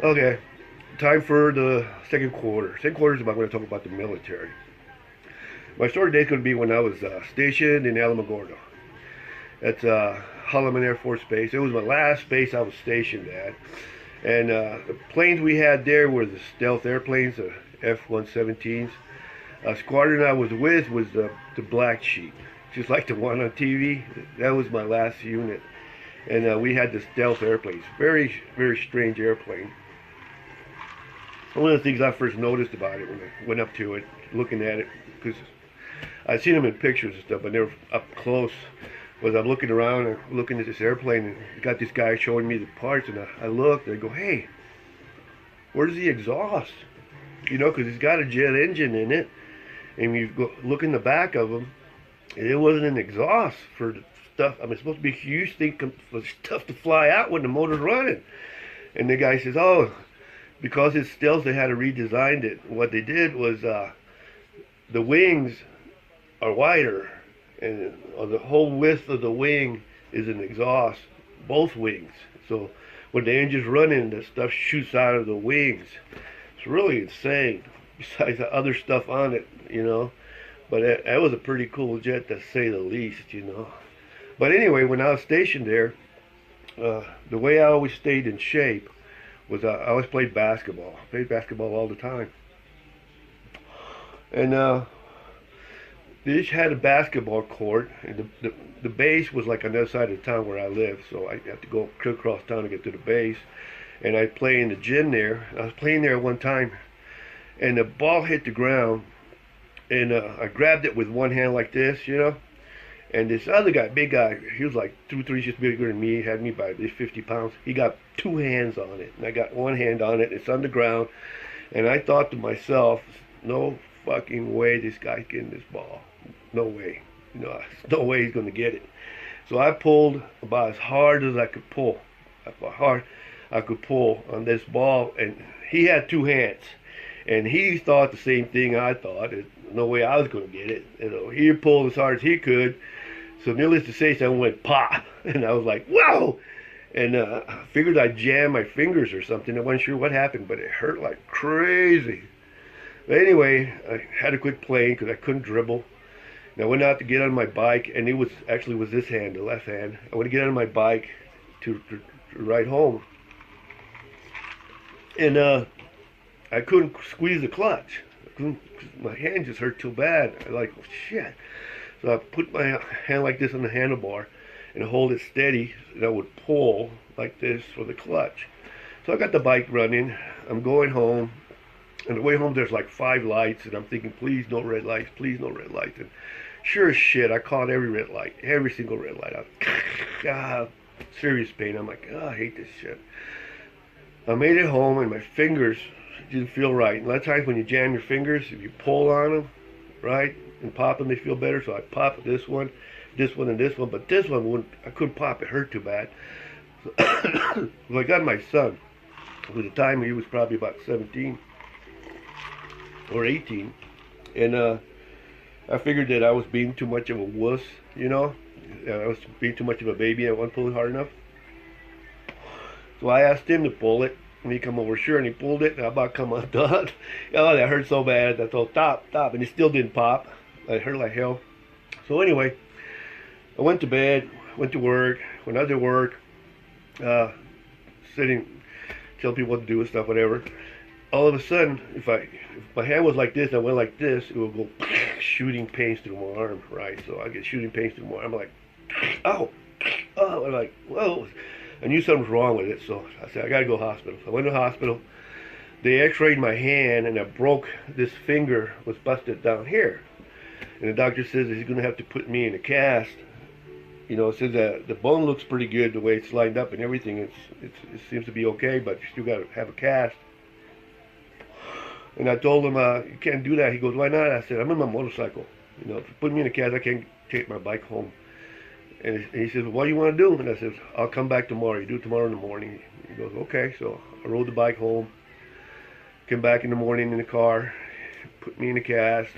Okay, time for the second quarter. Second quarter is about going to talk about the military. My story today is going to be when I was stationed in Alamogordo. That's Holloman Air Force Base. It was my last base I was stationed at. And the planes we had there were the stealth airplanes, the F-117s. Squadron I was with was the Black Sheep, just like the one on TV. That was my last unit. And we had the stealth airplanes. Very, very strange airplane. One of the things I first noticed about it when I went up to it, looking at it, because I'd seen them in pictures and stuff, but never up close, was I'm looking around and looking at this airplane, and got this guy showing me the parts, and I looked, and I go, hey, where's the exhaust? You know, because it's got a jet engine in it, and you go look in the back of them, and it wasn't an exhaust for the stuff. I mean, it's supposed to be a huge thing for stuff to fly out when the motor's running. And the guy says, oh, because it's stealth, they had to redesign it. What they did was the wings are wider, and the whole width of the wing is an exhaust, both wings. So when the engine's running, the stuff shoots out of the wings. It's really insane. Besides the other stuff on it, you know. But that was a pretty cool jet, to say the least, you know. But anyway, when I was stationed there, the way I always stayed in shape was I always played basketball. Played basketball all the time. And they each had a basketball court, and the base was like on the other side of the town where I lived, so I had to go across town to get to the base. And I'd play in the gym there. I was playing there one time, and the ball hit the ground, and I grabbed it with one hand like this, you know. And this other guy, big guy, he was like 2, 3 inches bigger than me, had me by at least 50 pounds. He got two hands on it, and I got one hand on it. It's on the ground, and I thought to myself, no fucking way this guy's getting this ball. No way. You know, no way he's going to get it. So I pulled about as hard as I could pull. How hard I could pull on this ball, and he had two hands. And he thought the same thing I thought. No way I was going to get it. You know, he pulled as hard as he could. So needless to say, someone went pop, and I was like, whoa! And I figured I'd jam my fingers or something. I wasn't sure what happened, but it hurt like crazy. But anyway, I had to quit playing because I couldn't dribble. And I went out to get on my bike, and it was this hand, the left hand. I went to get on my bike to ride home, and I couldn't squeeze the clutch. My hand just hurt too bad. I like, oh, shit. So I put my hand like this on the handlebar and hold it steady, and I would pull like this for the clutch. So I got the bike running. I'm going home. On the way home, there's like 5 lights, and I'm thinking, please no red lights, please no red lights. And sure as shit, I caught every red light, every single red light. I was, God, serious pain. I'm like, oh, I hate this shit. I made it home, and my fingers didn't feel right. A lot of times when you jam your fingers, if you pull on them, right, and pop them, they feel better. So I popped this one, and this one, but this one I couldn't pop. It hurt too bad. So, so I got my son. At the time, he was probably about 17 or 18, and I figured that I was being too much of a wuss, you know. I was being too much of a baby. I wasn't pulling hard enough. So I asked him to pull it. And he come over, sure, and he pulled it, and I about come undone. Oh, that hurt so bad. I thought, stop, and it still didn't pop. It hurt like hell. So anyway, I went to bed, went to work. When I did work, sitting, telling people what to do and stuff, whatever. All of a sudden, if my hand was like this, and I went like this, it would go shooting pains through my arm, right? So I get shooting pains through my arm. I'm like, oh, I'm like, whoa. I knew something was wrong with it, so I said, I gotta go to the hospital. So I went to the hospital. They x-rayed my hand, and I broke this finger, was busted down here. And the doctor says that he's gonna have to put me in a cast. You know, it says that the bone looks pretty good, the way it's lined up and everything. It seems to be okay, but you still gotta have a cast. And I told him, you can't do that. He goes, why not? I said, I'm in my motorcycle. You know, if you put me in a cast, I can't take my bike home. And he says, well, what do you want to do? And I said, I'll come back tomorrow. You do it tomorrow in the morning. He goes, okay. So I rode the bike home, came back in the morning in the car, put me in the cast.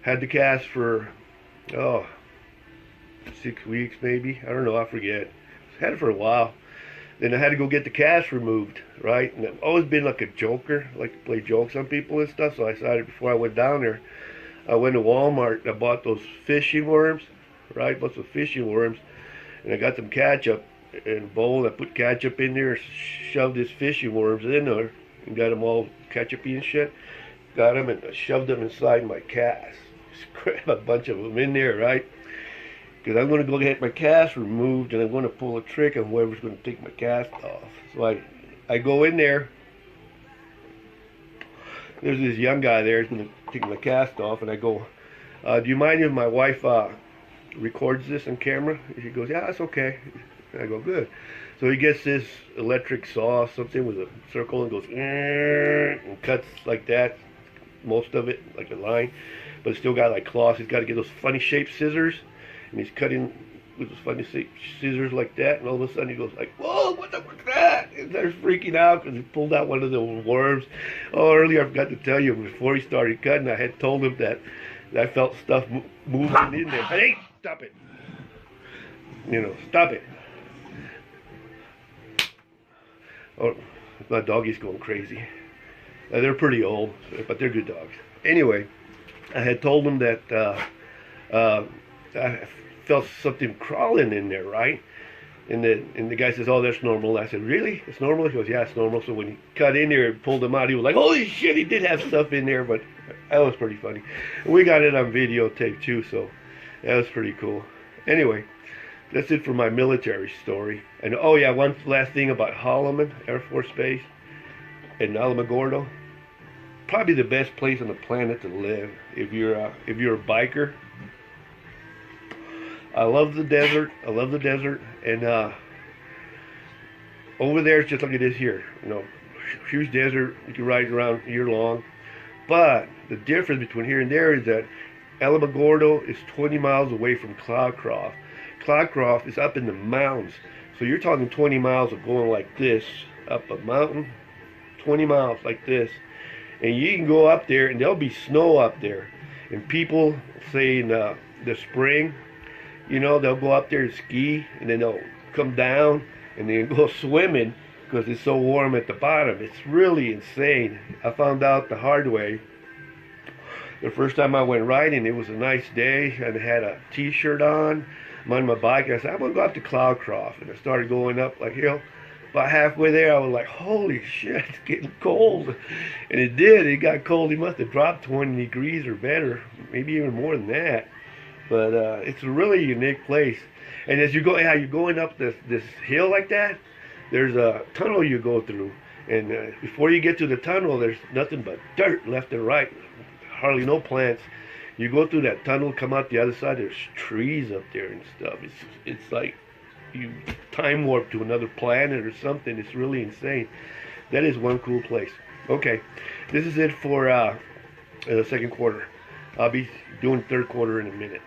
Had the cast for, 6 weeks maybe. I don't know, I forget. Had it for a while. Then I had to go get the cast removed, right? And I've always been like a joker, like to play jokes on people and stuff. So I decided before I went down there, I went to Walmart and I bought those fishing worms, right? Bought some fishing worms, and I got some ketchup in a bowl. I put ketchup in there, shoved these fishing worms in there, and got them all ketchupy and shit. Got them and I shoved them inside my cast. Just grab a bunch of them in there, right? Because I'm going to go get my cast removed, and I'm going to pull a trick on whoever's going to take my cast off. So I go in there. There's this young guy there who's going to take my cast off, and I go, do you mind if my wife records this on camera? And he goes, yeah, that's okay. And I go, good. So he gets this electric saw, something with a circle, and goes, and cuts like that, most of it, like a line. But it's still got like claws. He's got to get those funny shaped scissors. And he's cutting with his funny scissors like that, and all of a sudden he goes like, "Whoa, what the fuck is that?" And they're freaking out because he pulled out one of the worms. Oh, earlier I forgot to tell you, before he started cutting, I had told him that I felt stuff moving in there. Hey, stop it! You know, stop it! Oh, my doggy's going crazy. They're pretty old, but they're good dogs. Anyway, I had told him that I felt something crawling in there, right? And the guy says, "Oh, that's normal." I said, "Really? It's normal?" He goes, "Yeah, it's normal." So when he cut in there and pulled him out, he was like, "Holy shit, he did have stuff in there." But that was pretty funny. And we got it on videotape too, so that was pretty cool. Anyway, that's it for my military story. And oh yeah, one last thing about Holloman Air Force Base in Alamogordo. Probably the best place on the planet to live if you're a biker. I love the desert. I love the desert, and over there it's just like it is here. You know, huge desert. You can ride around year long. But the difference between here and there is that Alamogordo is 20 miles away from Cloudcroft. Cloudcroft is up in the mountains, so you're talking 20 miles of going like this up a mountain, 20 miles like this, and you can go up there and there'll be snow up there, and people say in the spring, you know, they'll go up there and ski, and then they'll come down and then go swimming because it's so warm at the bottom. It's really insane. I found out the hard way. The first time I went riding, it was a nice day, and I had a t-shirt on. I'm on my bike, and I said, I'm going to go up to Cloudcroft. And I started going up like hill. About halfway there, I was like, holy shit, it's getting cold. And it did. It got cold. It must have dropped 20 degrees or better, maybe even more than that. But it's a really unique place. And as you go, you're going up this hill like that, there's a tunnel you go through. And before you get to the tunnel, there's nothing but dirt left and right. Hardly no plants. You go through that tunnel, come out the other side, there's trees up there and stuff. It's like you time warp to another planet or something. It's really insane. That is one cool place. Okay, this is it for the second quarter. I'll be doing third quarter in a minute.